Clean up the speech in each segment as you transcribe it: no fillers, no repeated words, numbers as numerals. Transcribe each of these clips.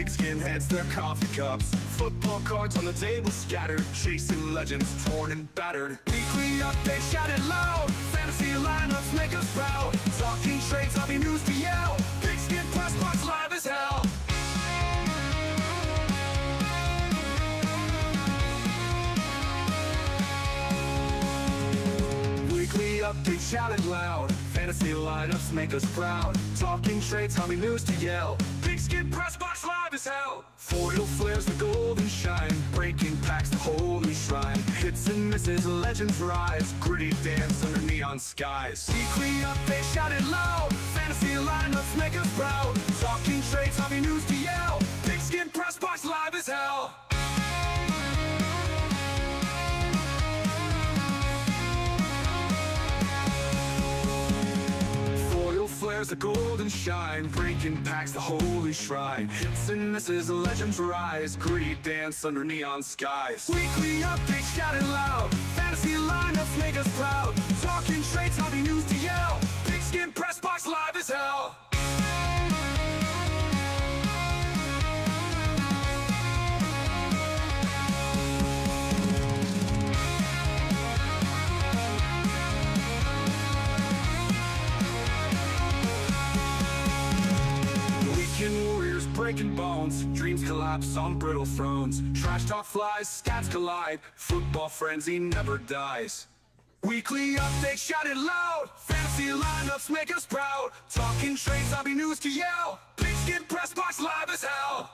Pigskin heads, their coffee cups, football cards on the table scattered, chasing legends torn and battered. Weekly updates shouted loud, fantasy lineups make us proud, talking trades, hobby news to yell, Pigskin Press Box live as hell. Weekly updates shouted loud, fantasy lineups make us proud, talking trades, hobby news to yell, Pigskin Press Box live as hell. Foil flares the golden shine, breaking packs the holy shrine, hits and misses, legends rise, gritty dance under neon skies. Weekly updates shouted loud, fantasy lineups make us proud, talking trades, hobby news to yell, Pigskin Press Box live as hell. Flares the golden shine, breaking packs the holy shrine, hits and misses, legends rise, gritty dance under neon skies. Weekly updates shouted loud, fantasy lineups make us proud, talking trades, hobby news to yell, Pigskin Press Box live as hell. Warriors breaking bones, dreams collapse on brittle thrones, trash talk flies, stats collide, football frenzy never dies. Weekly updates shouted loud, fantasy lineups make us proud, talking trades, hobby news to yell, Pigskin Press Box live as hell.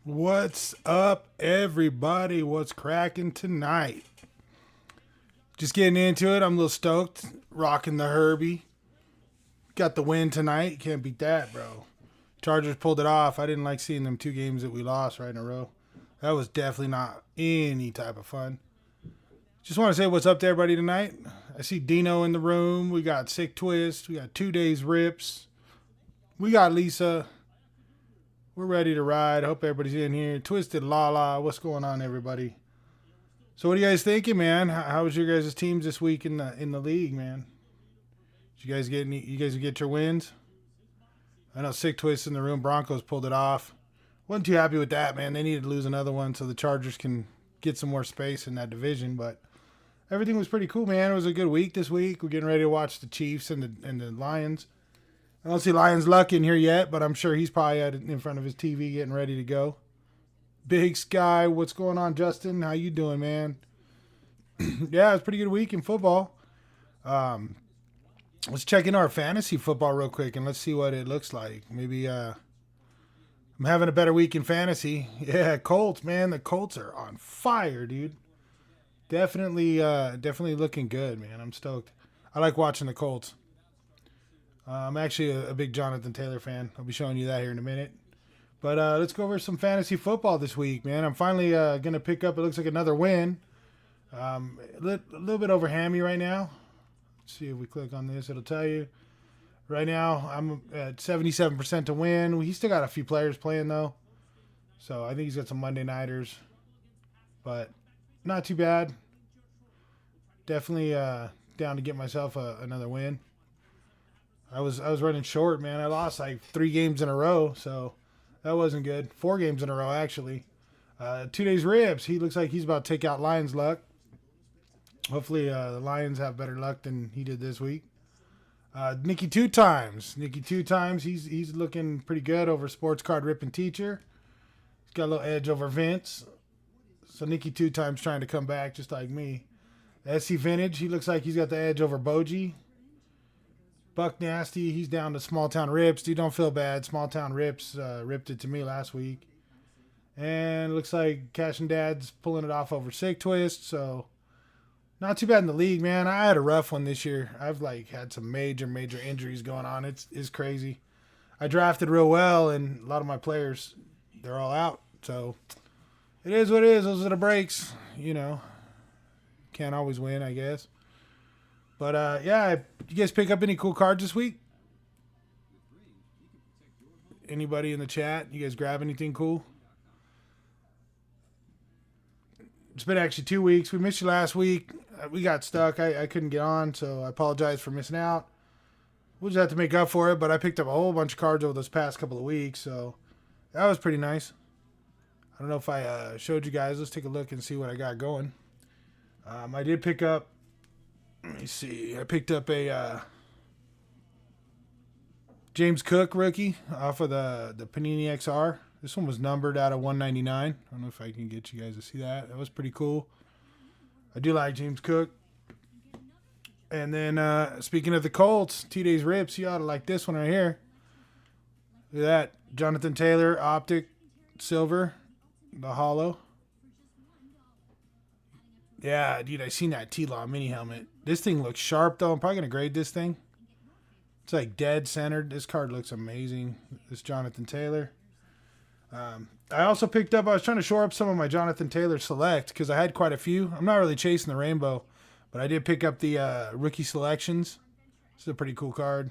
What's up, everybody? What's cracking tonight? Just getting into it. I'm a little stoked. Rocking the Herbie. Got the win tonight. Can't beat that, bro. Chargers pulled it off. I didn't like seeing them 2 games that we lost right in a row. That was definitely not any type of fun. Just want to say what's up to everybody tonight. I see Dino in the room. We got Sick Twist. We got 2 Days Rips. We got Lisa. We're ready to ride. I hope everybody's in here. Twisted Lala. What's going on, everybody? So what are you guys thinking, man? How was your guys' teams this week in the league, man? Did you guys get your wins? I know Sick Twist in the room. Broncos pulled it off. Wasn't too happy with that, man. They needed to lose another one so the Chargers can get some more space in that division. But everything was pretty cool, man. It was a good week this week. We're getting ready to watch the Chiefs and the Lions. I don't see Lions Luck in here yet, but I'm sure he's probably in front of his TV getting ready to go. Big Sky, what's going on, Justin? How you doing, man? Yeah, it's a pretty good week in football. Let's check into our fantasy football real quick, and let's see what it looks like. Maybe I'm having a better week in fantasy. Yeah, Colts, man. The Colts are on fire, dude. Definitely looking good, man. I'm stoked. I like watching the Colts. I'm actually a big Jonathan Taylor fan. I'll be showing you that here in a minute. But let's go over some fantasy football this week, man. I'm finally going to pick up, it looks like, another win. A little bit over hammy right now. Let's see if we click on this. It'll tell you. Right now, I'm at 77% to win. He's still got a few players playing, though. So I think he's got some Monday Nighters. But not too bad. Definitely down to get myself another win. I was running short, man. I lost like 3 games in a row, so that wasn't good. 4 games in a row, actually. 2 Days Rips. He looks like he's about to take out Lions Luck. Hopefully the Lions have better luck than he did this week. Nicky 2 Times. Nicky 2 Times. He's looking pretty good over Sports Card Ripping Teacher. He's got a little edge over Vince. So Nicky 2 Times trying to come back just like me. SC Vintage. He looks like he's got the edge over Boji. Buck Nasty, he's down to Small Town Rips. Dude, don't feel bad. Small Town Rips ripped it to me last week. And looks like Cash and Dad's pulling it off over Sick Twist. So, not too bad in the league, man. I had a rough one this year. I've had some major injuries going on. It's crazy. I drafted real well, and a lot of my players, they're all out. So, it is what it is. Those are the breaks. You know, can't always win, I guess. But, yeah, you guys pick up any cool cards this week? Anybody in the chat? You guys grab anything cool? It's been actually 2 weeks. We missed you last week. We got stuck. I couldn't get on, so I apologize for missing out. We'll just have to make up for it, but I picked up a whole bunch of cards over those past couple of weeks, so that was pretty nice. I don't know if I showed you guys. Let's take a look and see what I got going. I did pick up, let me see, I picked up a James Cook rookie off of the Panini XR. This one was numbered out of 199. I don't know if I can get you guys to see that. That was pretty cool. I do like James Cook. And then, speaking of the Colts, T-Day's Rips, you ought to like this one right here. Look at that. Jonathan Taylor, Optic, Silver, the Hollow. Yeah, dude, I seen that T-Law mini helmet. This thing looks sharp, though. I'm probably going to grade this thing. It's like dead centered. This card looks amazing. This Jonathan Taylor. I also picked up, I was trying to shore up some of my Jonathan Taylor Select because I had quite a few. I'm not really chasing the rainbow, but I did pick up the rookie selections. This is a pretty cool card.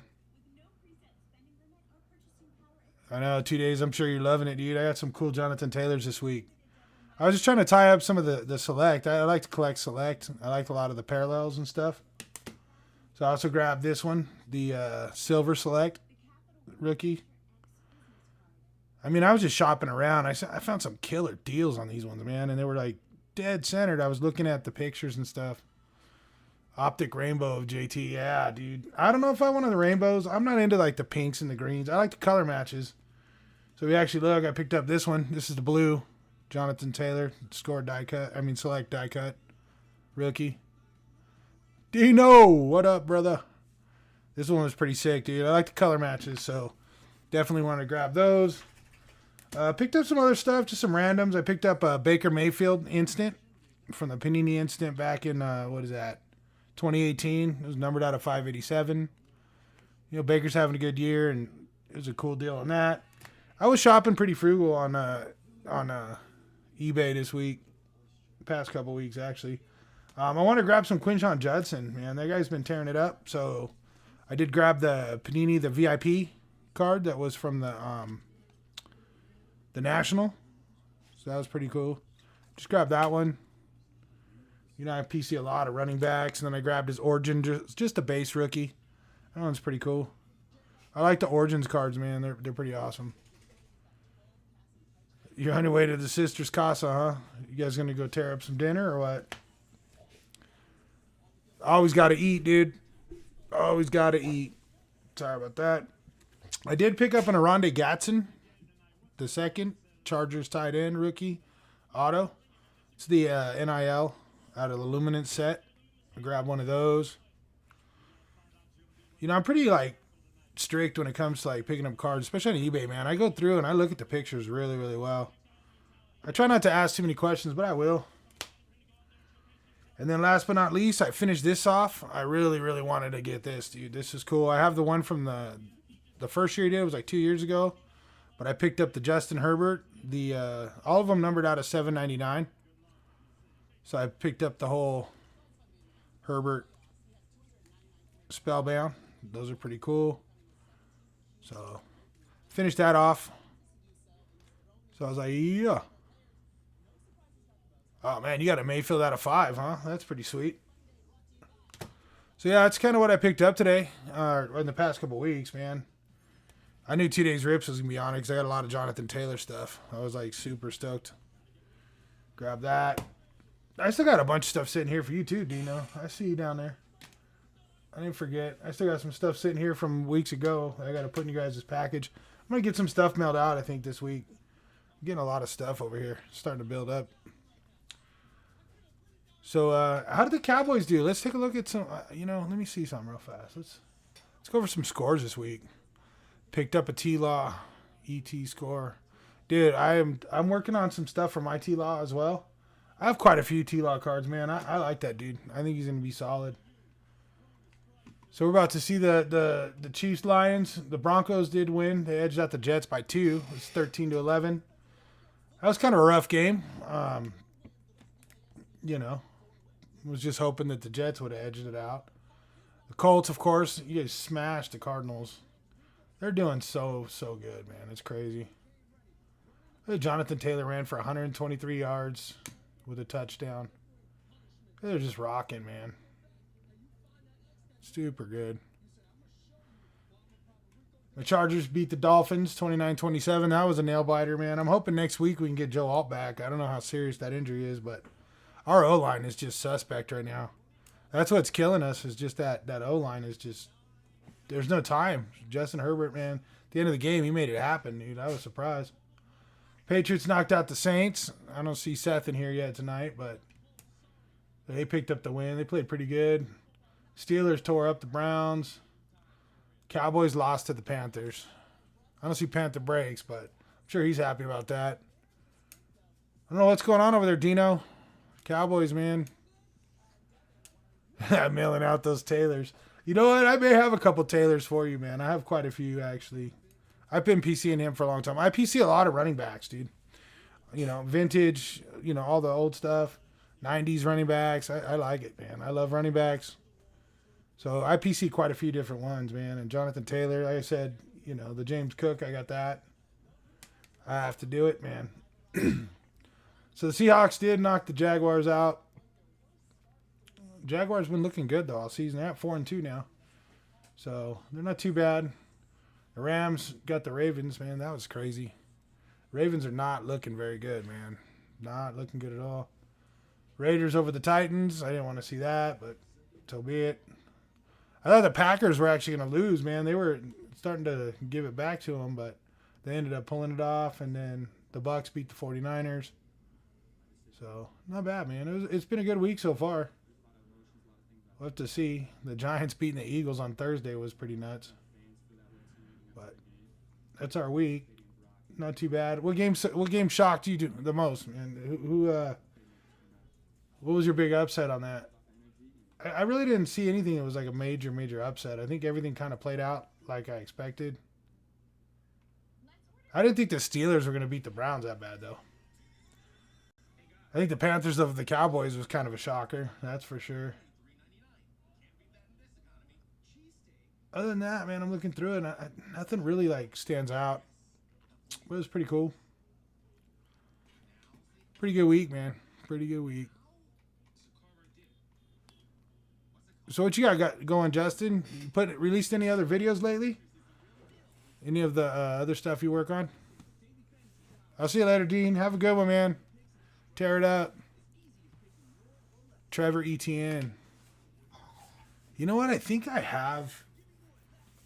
I know, 2 days. I'm sure you're loving it, dude. I got some cool Jonathan Taylors this week. I was just trying to tie up some of the Select. I like to collect Select. I like a lot of the parallels and stuff. So I also grabbed this one, the Silver Select rookie. I mean, I was just shopping around. I found some killer deals on these ones, man, and they were like dead centered. I was looking at the pictures and stuff. Optic Rainbow of JT. Yeah, dude. I don't know if I want the rainbows. I'm not into like the pinks and the greens. I like the color matches. So we actually look. I picked up this one. This is the blue Jonathan Taylor scored die cut. I mean, select die cut rookie. Dino, what up, brother? This one was pretty sick, dude. I like the color matches, so definitely want to grab those. Picked up some other stuff, just some randoms. I picked up Baker Mayfield Instant from the Panini Instant back in, 2018. It was numbered out of 587. You know, Baker's having a good year, and it was a cool deal on that. I was shopping pretty frugal on eBay this week, the past couple weeks, actually. I want to grab some Quinshon Judson, man. That guy's been tearing it up. So I did grab the Panini, the VIP card that was from the National. So that was pretty cool. Just grabbed that one. You know, I PC a lot of running backs. And then I grabbed his Origin, just a base rookie. That one's pretty cool. I like the Origins cards, man. They're pretty awesome. You're on your way to the sister's casa, huh? You guys going to go tear up some dinner or what? Always got to eat, dude. Always got to eat. Sorry about that. I did pick up an Aronde Gatson, the second Chargers tight end rookie auto. It's the NIL out of the Luminance set. I grabbed one of those. You know, I'm pretty like strict when it comes to like picking up cards, especially on eBay, man. I go through and I look at the pictures really, really well. I try not to ask too many questions, but I will. And then last but not least, I finished this off. I really, really wanted to get this, dude. This is cool. I have the one from the first year he did. It was like 2 years ago. But I picked up the Justin Herbert. All of them numbered out of 799. So I picked up the whole Herbert Spellbound. Those are pretty cool. So finished that off. So I was like, yeah. Oh, man, you got a Mayfield out of 5, huh? That's pretty sweet. So, yeah, that's kind of what I picked up today, in the past couple weeks, man. I knew 2 days rips was going to be on it because I got a lot of Jonathan Taylor stuff. I was, like, super stoked. Grab that. I still got a bunch of stuff sitting here for you, too, Dino. I see you down there. I didn't forget. I still got some stuff sitting here from weeks ago. I got to put in you guys' package. I'm going to get some stuff mailed out, I think, this week. I'm getting a lot of stuff over here. Starting to build up. So, how did the Cowboys do? Let's take a look at some, let me see something real fast. Let's go over some scores this week. Picked up a T-Law ET score. Dude, I'm working on some stuff for my T-Law as well. I have quite a few T-Law cards, man. I like that dude. I think he's going to be solid. So we're about to see the Chiefs Lions. The Broncos did win. They edged out the Jets by 2. It's 13-11. That was kind of a rough game. Was just hoping that the Jets would have edged it out. The Colts, of course, you guys smashed the Cardinals. They're doing so good, man. It's crazy. Jonathan Taylor ran for 123 yards with a touchdown. They're just rocking, man. Super good. The Chargers beat the Dolphins 29-27. That was a nail-biter, man. I'm hoping next week we can get Joe Alt back. I don't know how serious that injury is, but our O-line is just suspect right now. That's what's killing us is just that O-line is just – there's no time. Justin Herbert, man, at the end of the game, he made it happen, dude. I was surprised. Patriots knocked out the Saints. I don't see Seth in here yet tonight, but they picked up the win. They played pretty good. Steelers tore up the Browns. Cowboys lost to the Panthers. I don't see Panther breaks, but I'm sure he's happy about that. I don't know what's going on over there, Dino. Cowboys, man. Mailing out those Taylors. You know what? I may have a couple Taylors for you, man. I have quite a few, actually. I've been PCing him for a long time. I PC a lot of running backs, dude. You know, vintage, you know, all the old stuff. 90s running backs. I like it, man. I love running backs. So I PC quite a few different ones, man. And Jonathan Taylor, like I said, you know, the James Cook, I got that. I have to do it, man. So the Seahawks did knock the Jaguars out. Jaguars been looking good, though, all season. They're at 4-2 now. So they're not too bad. The Rams got the Ravens, man. That was crazy. Ravens are not looking very good, man. Not looking good at all. Raiders over the Titans. I didn't want to see that, but so be it. I thought the Packers were actually going to lose, man. They were starting to give it back to them, but they ended up pulling it off, and then the Bucs beat the 49ers. So, not bad, man. It's been a good week so far. We'll have to see. The Giants beating the Eagles on Thursday was pretty nuts. But that's our week. Not too bad. What game shocked you the most, man? What was your big upset on that? I really didn't see anything that was like a major upset. I think everything kind of played out like I expected. I didn't think the Steelers were going to beat the Browns that bad, though. I think the Panthers of the Cowboys was kind of a shocker. That's for sure. Other than that, man, I'm looking through it, and nothing really like stands out. But it was pretty cool. Pretty good week, man. Pretty good week. So what you got going, Justin? You released any other videos lately? Any of the other stuff you work on? I'll see you later, Dean. Have a good one, man. Tear it up. Trevor Etienne. You know what? I think I have.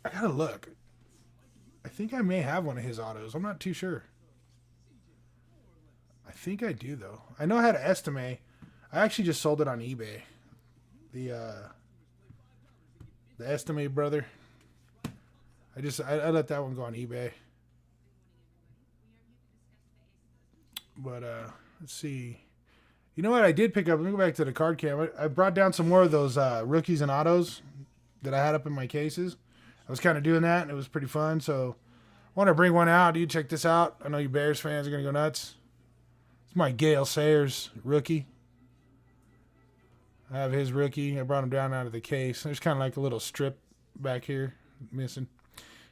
I gotta look. I think I may have one of his autos. I'm not too sure. I think I do, though. I know I had an Estimate. I actually just sold it on eBay. The Estimate brother. I let that one go on eBay. But let's see. You know what I did pick up? Let me go back to the card cam. I brought down some more of those rookies and autos that I had up in my cases. I was kind of doing that, and it was pretty fun. So I want to bring one out. You check this out. I know you Bears fans are going to go nuts. It's my Gale Sayers rookie. I have his rookie. I brought him down out of the case. There's kind of like a little strip back here missing.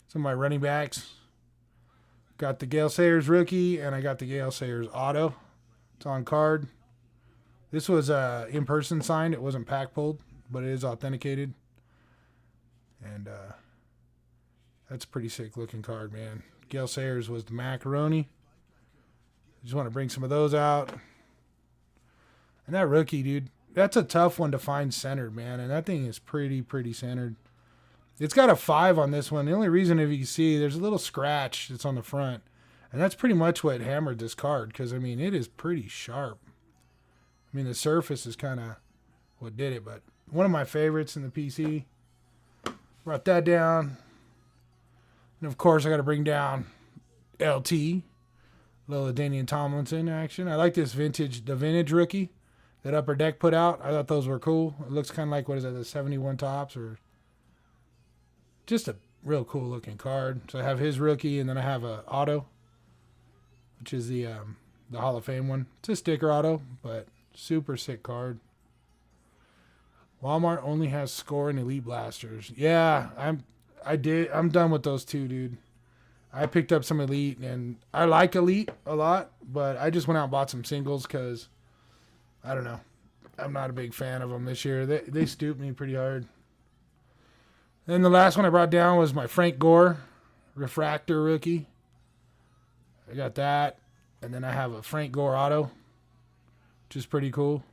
Some of my running backs. Got the Gale Sayers rookie, and I got the Gale Sayers auto. It's on card. This was in-person signed. It wasn't pack pulled, but it is authenticated. And that's a pretty sick looking card, man. Gale Sayers was the macaroni. Just want to bring some of those out. And that rookie, dude, that's a tough one to find centered, man. And that thing is pretty centered. It's got a 5 on this one. The only reason, if you can see, there's a little scratch that's on the front. And that's pretty much what hammered this card. Because, I mean, it is pretty sharp. I mean, the surface is kind of what did it. But one of my favorites in the PC. Brought that down. And, of course, I got to bring down LT. Little Danian Tomlinson action. I like this the vintage rookie that Upper Deck put out. I thought those were cool. It looks kind of like, what is that, the 71 tops or just a real cool looking card. So I have his rookie, and then I have a auto, which is the Hall of Fame one. It's a sticker auto, but super sick card. Walmart only has Score and Elite Blasters. Yeah, I did. I'm done with those two, dude. I picked up some Elite, and I like Elite a lot, but I just went out and bought some singles because, I don't know. I'm not a big fan of them this year. They stooped me pretty hard. Then the last one I brought down was my Frank Gore Refractor rookie. I got that. And then I have a Frank Gore auto, which is pretty cool.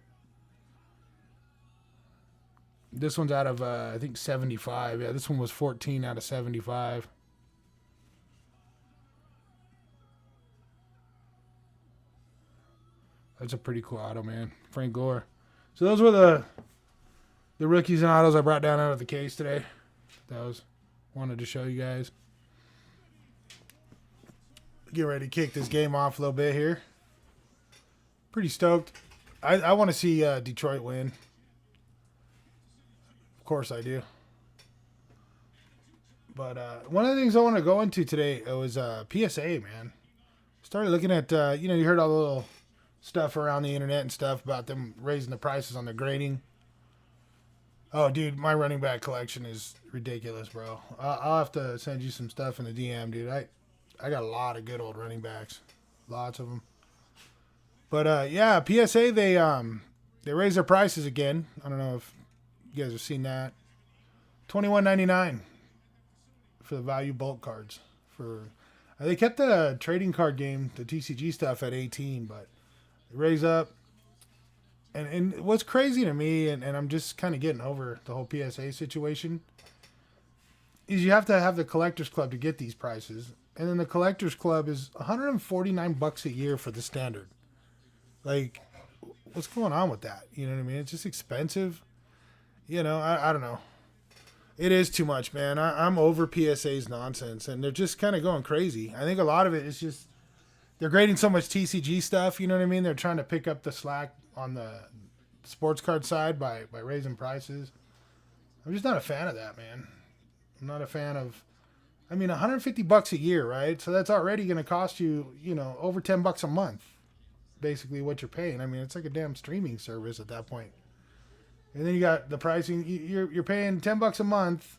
This one's out of, I think, 75. Yeah, this one was 14 out of 75. That's a pretty cool auto, man. Frank Gore. So those were the rookies and autos I brought down out of the case today. Wanted to show you guys. Get ready to kick this game off a little bit here. Pretty stoked. I want to see Detroit win. Of course I do. But one of the things I want to go into today was PSA, man. Started looking at, you heard all the little stuff around the internet and stuff about them raising the prices on the grading. Oh, dude, my running back collection is ridiculous, bro. I'll have to send you some stuff in the DM, dude. I got a lot of good old running backs. Lots of them. But, yeah, PSA, they raised their prices again. I don't know if you guys have seen that. $21.99 for the value bulk cards. They kept the trading card game, the TCG stuff, at 18, but they raise up. And what's crazy to me, and I'm just kind of getting over the whole PSA situation, is you have to have the Collectors Club to get these prices. And then the Collectors Club is $149 a year for the standard. Like, what's going on with that? You know what I mean? It's just expensive. I don't know. It is too much, man. I'm over PSA's nonsense, and they're just kind of going crazy. I think a lot of it is just they're grading so much TCG stuff, you know what I mean? They're trying to pick up the slack on the sports card side by raising prices. I'm just not a fan of that, man. I'm not a fan of, $150 a year, right? So that's already going to cost you, over $10 a month, basically what you're paying. It's like a damn streaming service at that point. And then you got the pricing. You're paying $10 a month.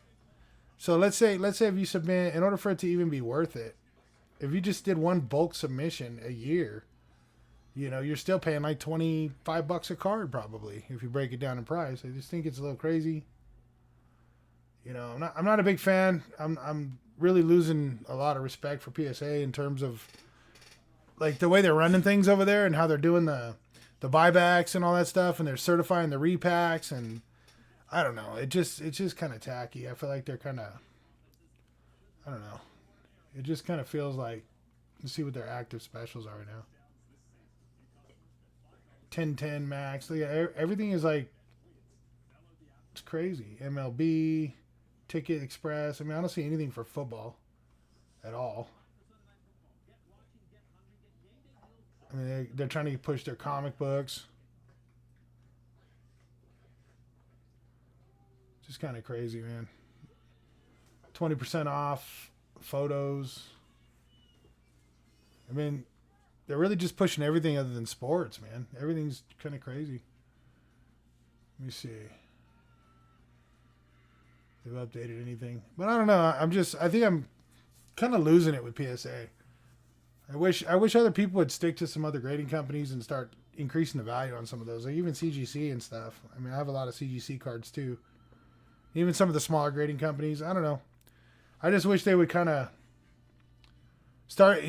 So let's say if you submit, in order for it to even be worth it, if you just did one bulk submission a year, you're still paying like $25 a card probably if you break it down in price. I just think it's a little crazy. I'm not a big fan. I'm really losing a lot of respect for PSA in terms of like the way they're running things over there and how they're doing the buybacks and all that stuff, and they're certifying the repacks, and I don't know. It's just kind of tacky. I feel like they're kind of, I don't know. It just kind of feels like, let's see what their active specials are right now. 10-10 max. Everything is like, it's crazy. MLB, Ticket Express. I don't see anything for football at all. They're trying to push their comic books. Just kind of crazy, man. 20% off photos. They're really just pushing everything other than sports, man. Everything's kind of crazy. Let me see. They've updated anything. But I don't know. I think I'm kind of losing it with PSA. I wish other people would stick to some other grading companies and start increasing the value on some of those. Like even CGC and stuff. I have a lot of CGC cards too. Even some of the smaller grading companies. I don't know. I just wish they would kind of start,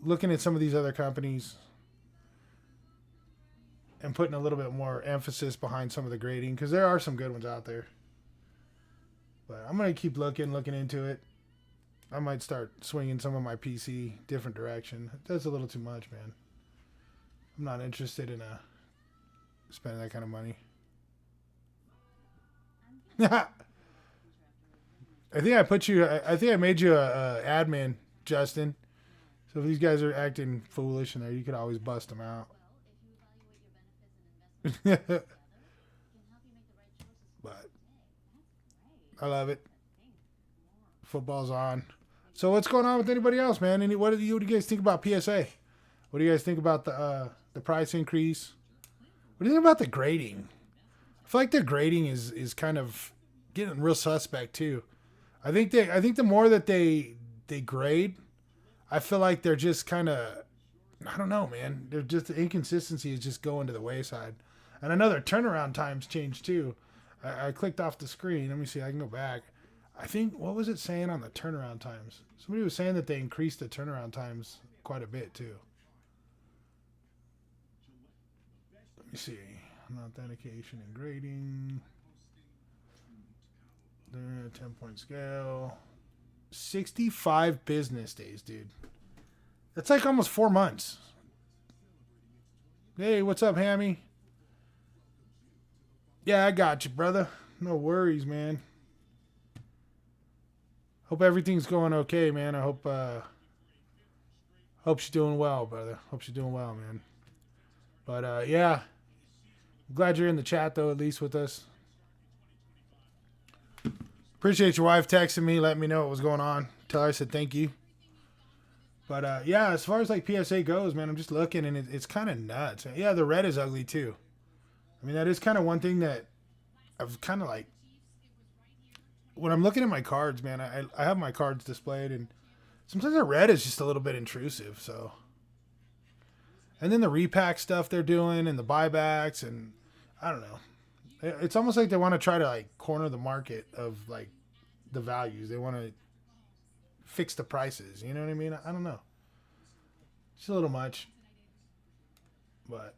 looking at some of these other companies and putting a little bit more emphasis behind some of the grading, because there are some good ones out there. But I'm going to keep looking into it. I might start swinging some of my PC different direction. That's a little too much, man. I'm not interested in spending that kind of money. I think I made you a admin, Justin. So if these guys are acting foolish in there, you could always bust them out. But I love it. Football's on. So what's going on with anybody else, man? What do you guys think about PSA? What do you guys think about the price increase? What do you think about the grading? I feel like the grading is kind of getting real suspect too. I think the more that they grade, I feel like they're just kind of, I don't know, man. They're just, the inconsistency is just going to the wayside. And I know their turnaround times changed too. I clicked off the screen. Let me see. I can go back. I think, what was it saying on the turnaround times? Somebody was saying that they increased the turnaround times quite a bit too. Let me see. Authentication and grading. 10-point scale. 65 business days, dude. That's like almost 4 months. Hey, what's up, Hammy? Yeah, I got you, brother. No worries, man. Hope everything's going okay, man. I hope you're doing well, brother. Hope you're doing well, man. But yeah. I'm glad you're in the chat though, at least with us. Appreciate your wife texting me, letting me know what was going on. Tell her I said thank you. But yeah, as far as like PSA goes, man, I'm just looking and it's kind of nuts. Yeah, the red is ugly too. I mean, that is kind of one thing that I've kind of like, when I'm looking at my cards, man, I have my cards displayed and sometimes the red is just a little bit intrusive. So, and then the repack stuff they're doing and the buybacks and I don't know. It's almost like they want to try to like corner the market of like the values. They want to fix the prices. You know what I mean? I don't know. It's a little much. But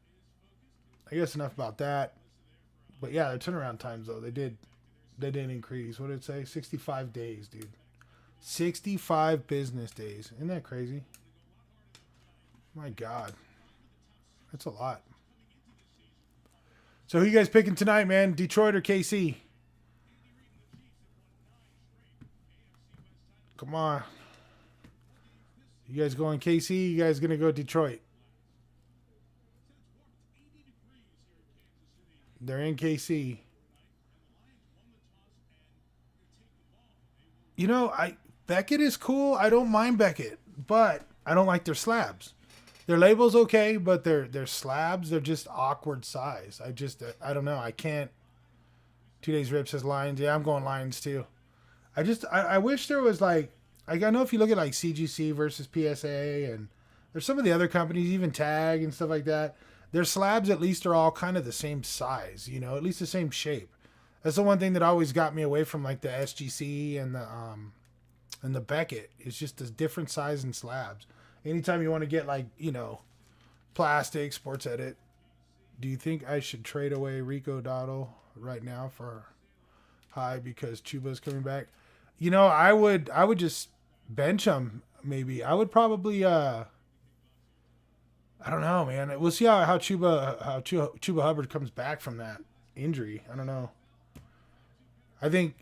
I guess enough about that. But yeah, their turnaround times though, they did increase. What did it say? 65 days, dude. 65 business days. Isn't that crazy? My God. That's a lot. So who you guys picking tonight, man? Detroit or KC? Come on. You guys going KC? You guys going to go Detroit? They're in KC. You know, Beckett is cool. I don't mind Beckett, but I don't like their slabs. Their label's okay, but their slabs, they're just awkward size. I don't know. I can't. 2 Days Rip says Lions. Yeah, I'm going Lions too. I wish there was like I know if you look at like CGC versus PSA and there's some of the other companies, even Tag and stuff like that, their slabs at least are all kind of the same size, you know, at least the same shape. That's the one thing that always got me away from like the SGC and the Beckett. It's just the different size and slabs. Anytime you want to get like, you know, plastic, sports edit, do you think I should trade away Rico Dottle right now for high because Chuba's coming back? You know, I would just bench him maybe. I would probably I don't know, man. We'll see how Chuba Hubbard comes back from that injury. I don't know. I think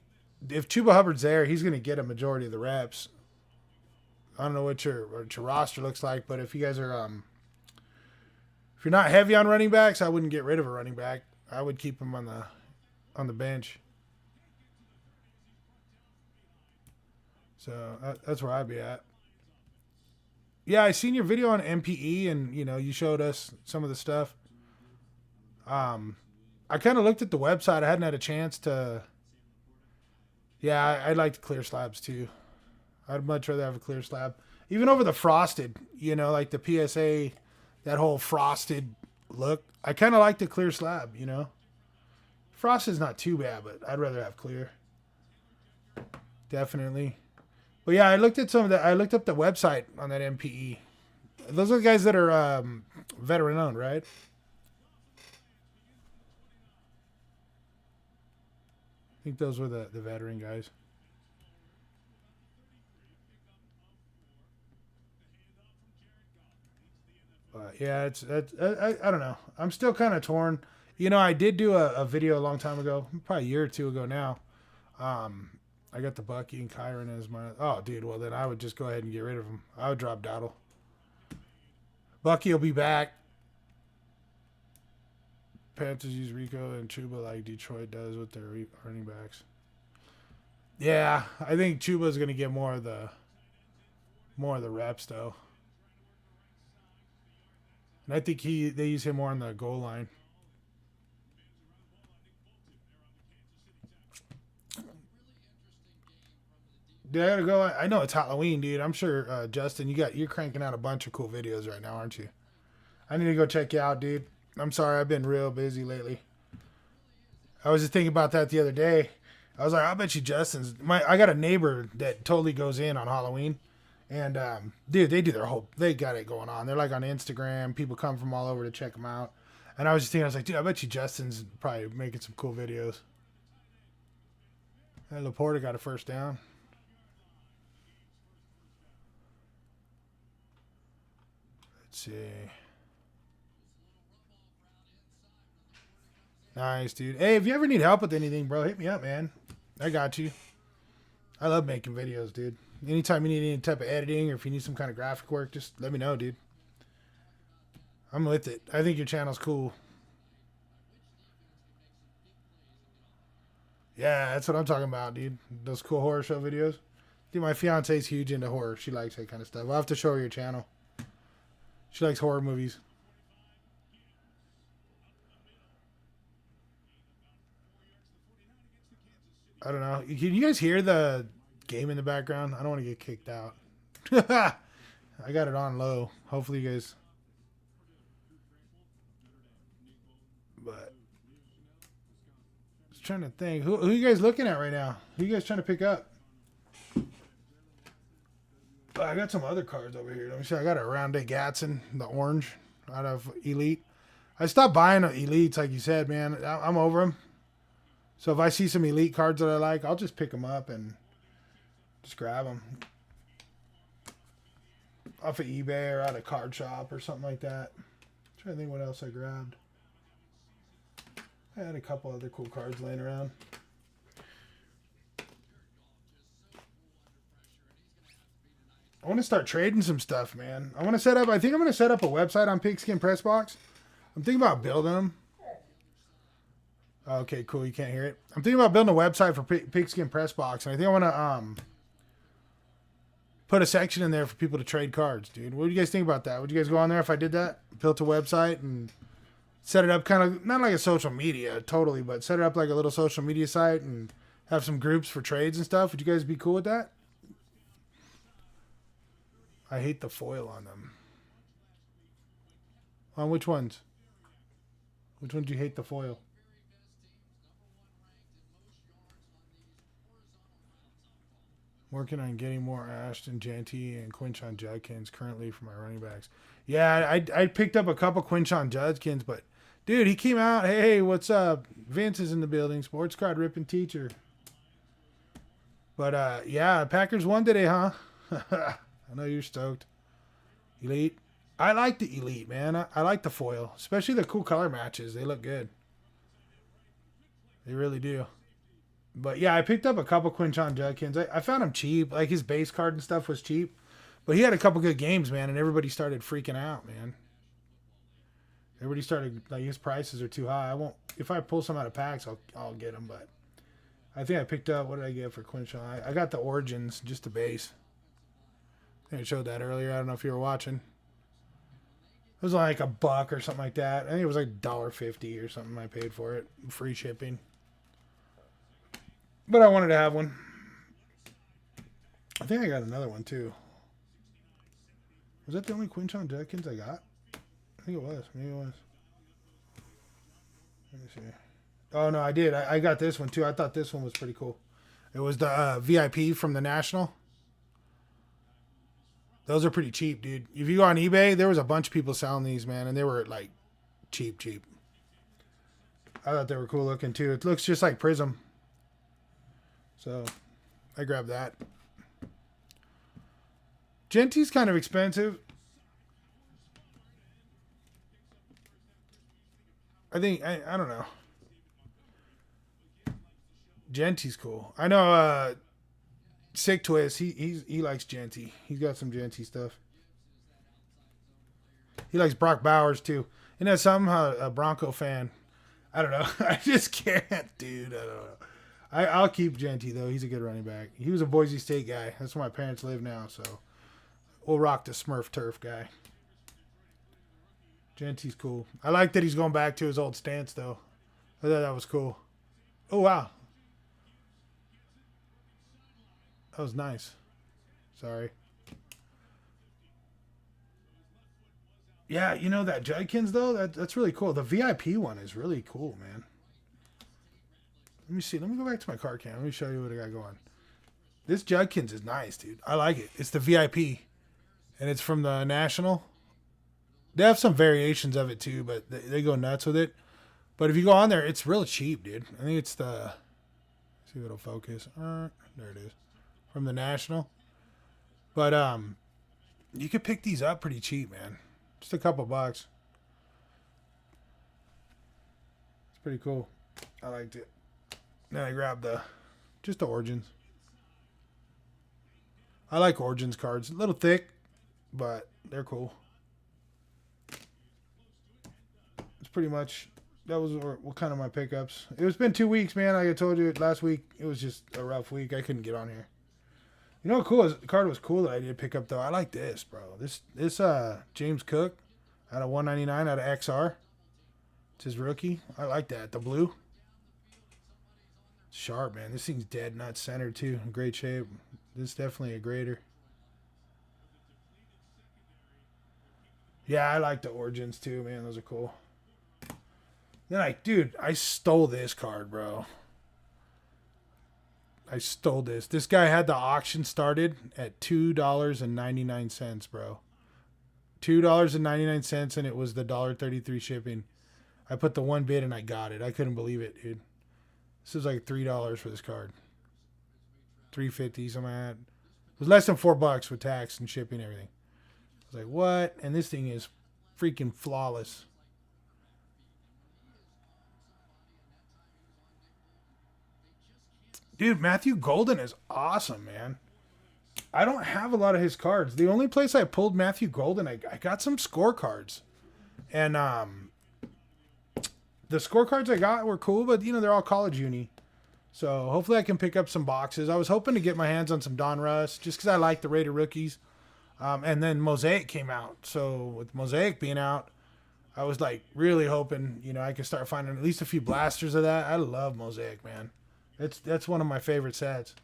if Chuba Hubbard's there, he's going to get a majority of the reps. I don't know what your roster looks like, but if you guys are if you're not heavy on running backs, I wouldn't get rid of a running back. I would keep him on the bench. So that's where I'd be at. Yeah, I seen your video on MPE, and you know you showed us some of the stuff. I kind of looked at the website. I hadn't had a chance to. Yeah, I'd like to clear slabs too. I'd much rather have a clear slab, even over the frosted. You know, like the PSA, that whole frosted look. I kind of like the clear slab. You know, frosted's not too bad, but I'd rather have clear. Definitely. But yeah, I looked at some of that. I looked up the website on that MPE. Those are the guys that are veteran owned, right? I think those were the veteran guys. But yeah, I don't know. I'm still kind of torn. You know, I did do a video a long time ago, probably a year or two ago now. I got the Bucky and Kyron as my... Oh, dude, well, then I would just go ahead and get rid of him. I would drop Dowdle. Bucky will be back. Panthers use Rico and Chuba like Detroit does with their running backs. Yeah, I think Chuba's going to get more of the reps, though. And I think they use him more on the goal line. Dude, I gotta go. I know it's Halloween, dude. I'm sure, Justin, you're cranking out a bunch of cool videos right now, aren't you? I need to go check you out, dude. I'm sorry, I've been real busy lately. I was just thinking about that the other day. I was like, I bet you Justin's. I got a neighbor that totally goes in on Halloween, and dude, they got it going on. They're like on Instagram. People come from all over to check them out. And I was just thinking, I was like, dude, I bet you Justin's probably making some cool videos. And Laporta got a first down. Let's see. Nice, dude. Hey, if you ever need help with anything, bro, hit me up, man. I got you. I love making videos, dude. Anytime you need any type of editing or if you need some kind of graphic work, just let me know, dude. I'm with it. I think your channel's cool. Yeah, that's what I'm talking about, dude. Those cool horror show videos. Dude, my fiance's huge into horror. She likes that kind of stuff. I'll have to show her your channel. She likes horror movies. I don't know. Can you guys hear the game in the background? I don't want to get kicked out. I got it on low. Hopefully you guys... But... Just trying to think. Who are you guys looking at right now? Who are you guys trying to pick up? Oh, I got some other cards over here. Let me see. I got a Roundé Gatson, the orange, out of Elite. I stopped buying Elites, like you said, man. I'm over them. So if I see some Elite cards that I like, I'll just pick them up and just grab them. Off of eBay or out of Card Shop or something like that. I'm trying to think what else I grabbed. I had a couple other cool cards laying around. I want to start trading some stuff, man. I think I'm going to set up a website on Pigskin Press Box. I'm thinking about building them. Okay, cool. You can't hear it. I'm thinking about building a website for Pigskin Press Box, and I think I want to put a section in there for people to trade cards, dude. What do you guys think about that? Would you guys go on there if I did that? Built a website and set it up kind of, not like a social media, totally, but set it up like a little social media site and have some groups for trades and stuff. Would you guys be cool with that? I hate the foil on them. On which ones? Which ones do you hate the foil? Working on getting more Ashton Jeanty and Quinshon Judkins currently for my running backs. Yeah, I picked up a couple Quinshon Judkins, but dude, he came out. Hey, what's up? Vince is in the building. Sports card ripping teacher. But yeah, Packers won today, huh? I know you're stoked. Elite. I like the Elite, man. I like the foil, especially the cool color matches. They look good. They really do. But yeah, I picked up a couple Quinshon Judkins. I found him cheap. Like his base card and stuff was cheap. But he had a couple good games, man, and everybody started freaking out, man. Everybody started, like, his prices are too high. If I pull some out of packs, I'll get them. But I think I picked up, what did I get for Quinshon? I got the Origins, just the base. I think I showed that earlier. I don't know if you were watching. It was like $1 or something like that. I think it was like $1.50 or something I paid for it. Free shipping. But I wanted to have one. I think I got another one too. Was that the only Quinshon Judkins I got? I think it was. Maybe it was. Let me see. Oh, no, I did. I got this one too. I thought this one was pretty cool. It was the VIP from the National. Those are pretty cheap, dude. If you go on eBay, there was a bunch of people selling these, man, and they were like cheap. I thought they were cool looking too. It looks just like Prism. So I grabbed that. Genty's kind of expensive. I think, I don't know. Genty's cool. I know Sick Twist, he likes Genty. He's got some Genty stuff. He likes Brock Bowers too. You know, somehow a Bronco fan. I don't know. I just can't, dude. I don't know. I'll keep Genty though. He's a good running back. He was a Boise State guy. That's where my parents live now, so we'll rock the Smurf turf guy. Genty's cool. I like that he's going back to his old stance though. I thought that was cool. Oh wow. That was nice. Sorry. Yeah, you know that Judkins though, that's really cool. The VIP one is really cool, man. Let me see. Let me go back to my card cam. Let me show you what I got going. This Judkins is nice, dude. I like it. It's the VIP, and it's from the National. They have some variations of it too, but they go nuts with it. But if you go on there, it's real cheap, dude. I think it's the. Let's see if it'll focus. There it is, from the National. But you could pick these up pretty cheap, man. Just a couple bucks. It's pretty cool. I liked it. Then I grabbed just the Origins. I like Origins cards. A little thick, but they're cool. It's pretty much, that was what kind of my pickups. It's been 2 weeks, man. Like I told you last week, it was just a rough week. I couldn't get on here. You know what cool is? The card was cool that I did pick up though. I like this, bro. This James Cook out of 199 out of XR. It's his rookie. I like that. The blue. It's sharp, man. This thing's dead nut centered too. In great shape. This is definitely a grader. Yeah, I like the Origins too, man. Those are cool. Then dude, I stole this card, bro. I stole this. This guy had the auction started at $2.99, bro. $2.99, and it was the $1.33 shipping. I put the one bid and I got it. I couldn't believe it, dude. This is like $3 for this card. $3.50, something like that. It was less than $4 with tax and shipping and everything. I was like, what? And this thing is freaking flawless. Dude, Matthew Golden is awesome, man. I don't have a lot of his cards. The only place I pulled Matthew Golden, I got some scorecards. And the scorecards I got were cool, but, you know, they're all college uni. So hopefully I can pick up some boxes. I was hoping to get my hands on some Don Russ just because I like the Raider rookies. And then Mosaic came out. So with Mosaic being out, I was like really hoping, you know, I could start finding at least a few blasters of that. I love Mosaic, man. That's one of my favorite sets.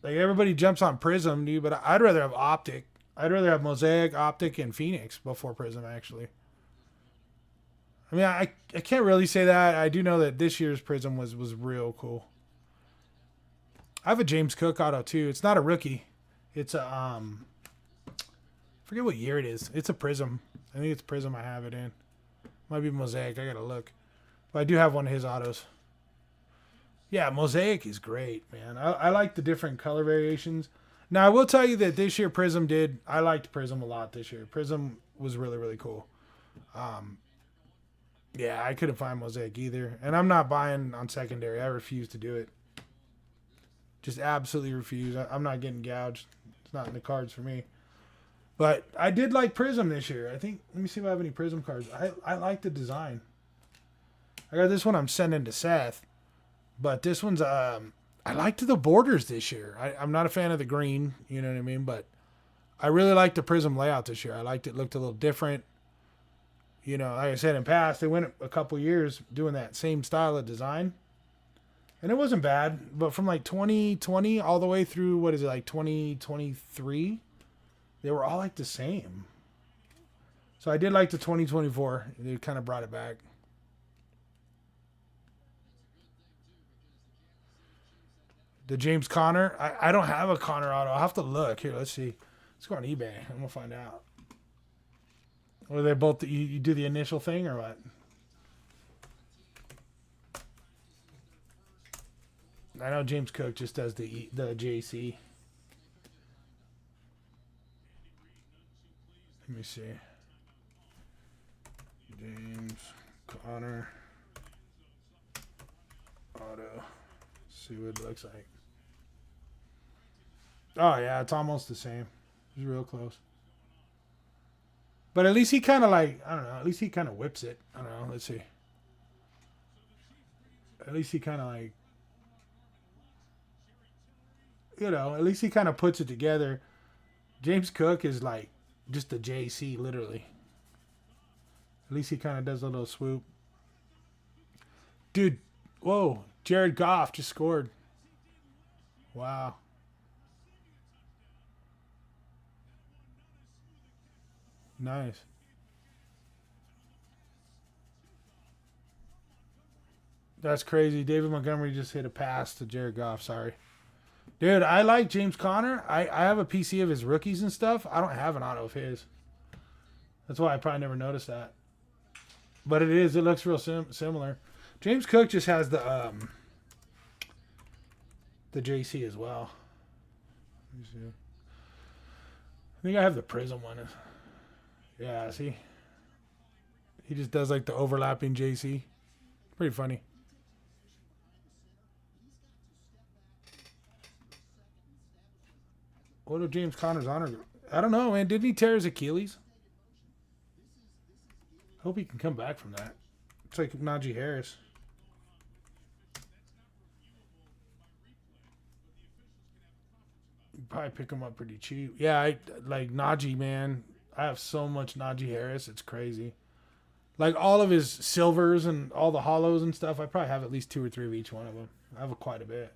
Like everybody jumps on Prism, dude, but I'd rather have Optic. I'd rather have Mosaic, Optic, and Phoenix before Prism, actually. I mean, I can't really say that. I do know that this year's Prism was real cool. I have a James Cook auto too. It's not a rookie. It's a I forget what year it is. It's a Prism. I think it's Prism I have it in. Might be Mosaic. I gotta look. But I do have one of his autos. Yeah, Mosaic is great, man. I like the different color variations. Now, I will tell you that this year Prism I liked Prism a lot this year. Prism was really, really cool. Yeah, I couldn't find Mosaic either. And I'm not buying on secondary. I refuse to do it. Just absolutely refuse. I'm not getting gouged. It's not in the cards for me. But I did like Prism this year. I think, let me see if I have any Prism cards. I like the design. I got this one I'm sending to Seth. But this one's, I liked the borders this year. I'm not a fan of the green, you know what I mean? But I really liked the Prism layout this year. I liked it. Looked a little different. You know, like I said in past, they went a couple years doing that same style of design. And it wasn't bad. But from like 2020 all the way through, what is it, like 2023, they were all like the same. So I did like the 2024. They kind of brought it back. The James Conner. I don't have a Conner auto. I'll have to look. Here, let's see. Let's go on eBay. I'm going to find out. Or they both, you do the initial thing or what? I know James Cook just does the JC. Let me see. James Conner auto. See what it looks like. Oh, yeah, it's almost the same. It's real close. But at least he kind of like, I don't know, at least he kind of whips it. I don't know, let's see. At least he kind of like, you know, at least he kind of puts it together. James Cook is like just the JC, literally. At least he kind of does a little swoop. Dude, whoa, Jared Goff just scored. Wow. Nice. That's crazy. David Montgomery just hit a pass to Jared Goff. Sorry. Dude, I like James Conner. I have a PC of his rookies and stuff. I don't have an auto of his. That's why I probably never noticed that. But it is. It looks real similar. James Cook just has the JC as well. Let me see. I think I have the Prism one. Yeah, see? He just does like the overlapping JC. Pretty funny. What if James Conner's honor? I don't know, man. Didn't he tear his Achilles? Hope he can come back from that. It's like Najee Harris. You'd probably pick him up pretty cheap. Yeah, I like Najee, man. I have so much Najee Harris. It's crazy. Like all of his silvers and all the hollows and stuff, I probably have at least 2 or 3 of each one of them. I have quite a bit.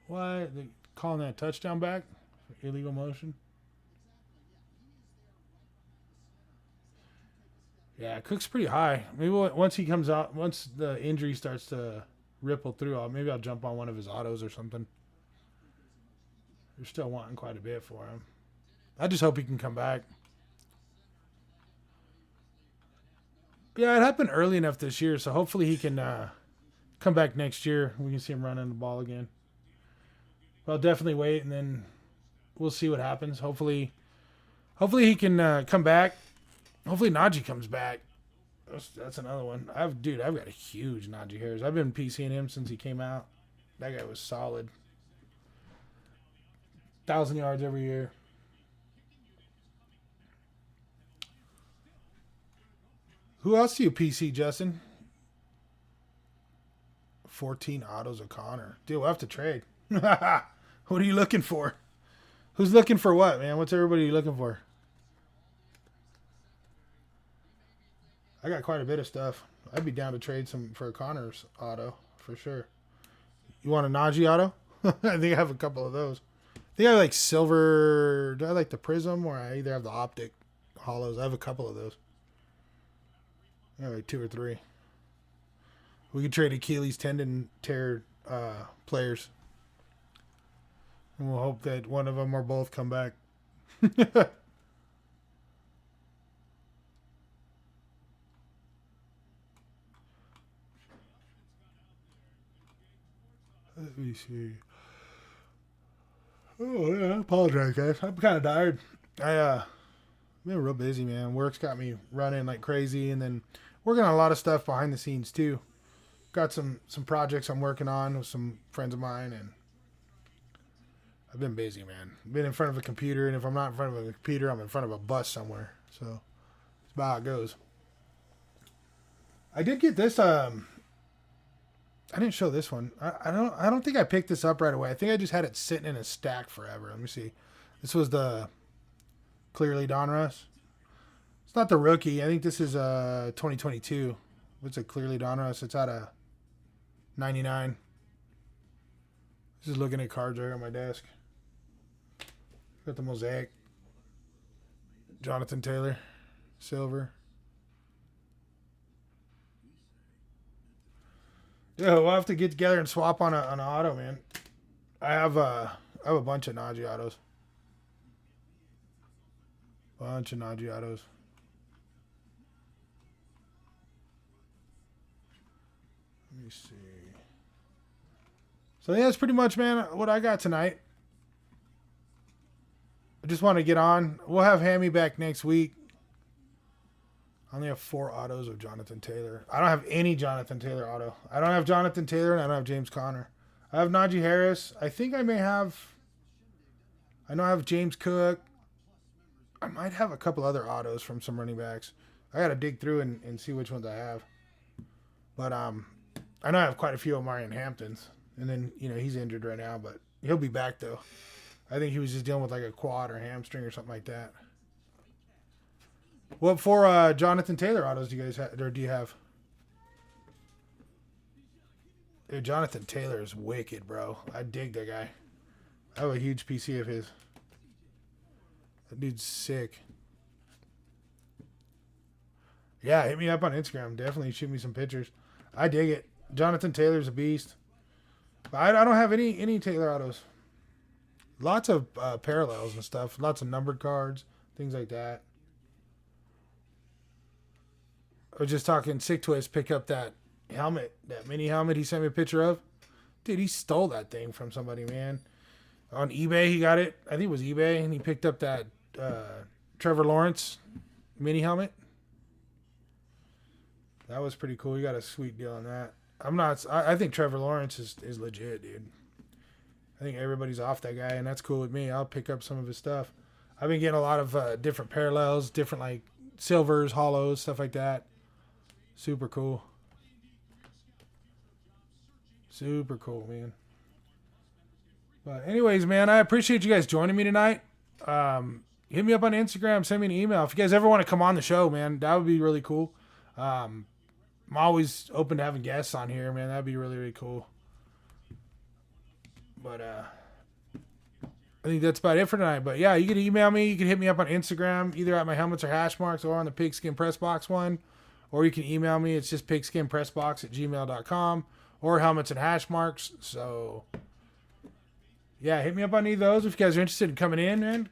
What? They calling that touchdown back? Illegal motion? Yeah, Cook's pretty high. Maybe once he comes out, once the injury starts to ripple through, maybe I'll jump on one of his autos or something. They're still wanting quite a bit for him. I just hope he can come back. Yeah, it happened early enough this year, so hopefully he can come back next year. We can see him running the ball again. But I'll definitely wait, and then we'll see what happens. Hopefully he can come back. Hopefully Najee comes back. That's another one. I've got a huge Najee Harris. I've been PCing him since he came out. That guy was solid. 1,000 yards every year. Who else do you PC, Justin? 14 autos of Connor. Dude, we'll have to trade. What are you looking for? Who's looking for what, man? What's everybody looking for? I got quite a bit of stuff. I'd be down to trade some for a Connor's auto for sure. You want a Najee auto? I think I have a couple of those. I think I like silver. Do I like the Prism or I either have the optic hollows? I have a couple of those. I have like 2 or 3. We could trade Achilles tendon tear players. And we'll hope that one of them or both come back. Let me see. Oh, yeah, I apologize, guys. I'm kind of tired. I've been real busy, man. Work's got me running like crazy, and then working on a lot of stuff behind the scenes, too. Got some projects I'm working on with some friends of mine, and I've been busy, man. Been in front of a computer, and if I'm not in front of a computer, I'm in front of a bus somewhere. So that's about how it goes. I did get this. I didn't show this one. I don't think I picked this up right away. I think I just had it sitting in a stack forever. Let me see. This was the Clearly Donruss. It's not the rookie. I think this is 2022. What's a Clearly Donruss? It's out of 99. Just looking at cards right on my desk. Got the Mosaic. Jonathan Taylor. Silver. Yeah, we'll have to get together and swap on an auto, man. I have a bunch of Najee autos. Bunch of Najee autos. Let me see. So yeah, that's pretty much, man, what I got tonight. I just want to get on. We'll have Hammy back next week. I only have 4 autos of Jonathan Taylor. I don't have any Jonathan Taylor auto. I don't have Jonathan Taylor, and I don't have James Conner. I have Najee Harris. I think I may have... I know I have James Cook. I might have a couple other autos from some running backs. I got to dig through and see which ones I have. But I know I have quite a few of Marion Hamptons. And then, he's injured right now, but he'll be back, though. I think he was just dealing with like a quad or hamstring or something like that. What for Jonathan Taylor autos do you guys have, or do you have? Dude, Jonathan Taylor is wicked, bro. I dig that guy. I have a huge PC of his. That dude's sick. Yeah, hit me up on Instagram. Definitely shoot me some pictures. I dig it. Jonathan Taylor's a beast. But I don't have any Taylor autos. Lots of parallels and stuff. Lots of numbered cards. Things like that. I was just talking Sick Twist. Pick up that helmet. That mini helmet he sent me a picture of. Dude, he stole that thing from somebody, man. On eBay, he got it. I think it was eBay. And he picked up that Trevor Lawrence mini helmet. That was pretty cool. He got a sweet deal on that. I think Trevor Lawrence is legit, dude. I think everybody's off that guy, and that's cool with me. I'll pick up some of his stuff. I've been getting a lot of different parallels, different like silvers, hollows, stuff like that. Super cool. Super cool, man. But anyways, man, I appreciate you guys joining me tonight. Hit me up on Instagram, send me an email. If you guys ever want to come on the show, man, that would be really cool. I'm always open to having guests on here, man. That'd be really, really cool. But I think that's about it for tonight. But yeah, you can email me. You can hit me up on Instagram, either at my helmets or hash marks or on the Pigskin Press Box one. Or you can email me. It's just pigskinpressbox@gmail.com or helmets and hash marks. So yeah, hit me up on either of those. If you guys are interested in coming in, man,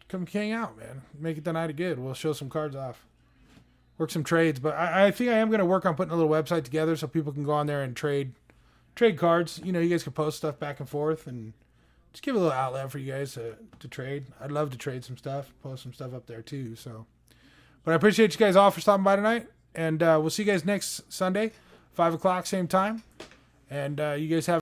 come hang out, man. Make it the night of good. We'll show some cards off. Work some trades. But I think I am going to work on putting a little website together so people can go on there and trade cards. You know, you guys can post stuff back and forth and just give a little outlet for you guys to trade. I'd love to trade some stuff, post some stuff up there too. So, but I appreciate you guys all for stopping by tonight. And we'll see you guys next Sunday, 5 o'clock, same time. And you guys have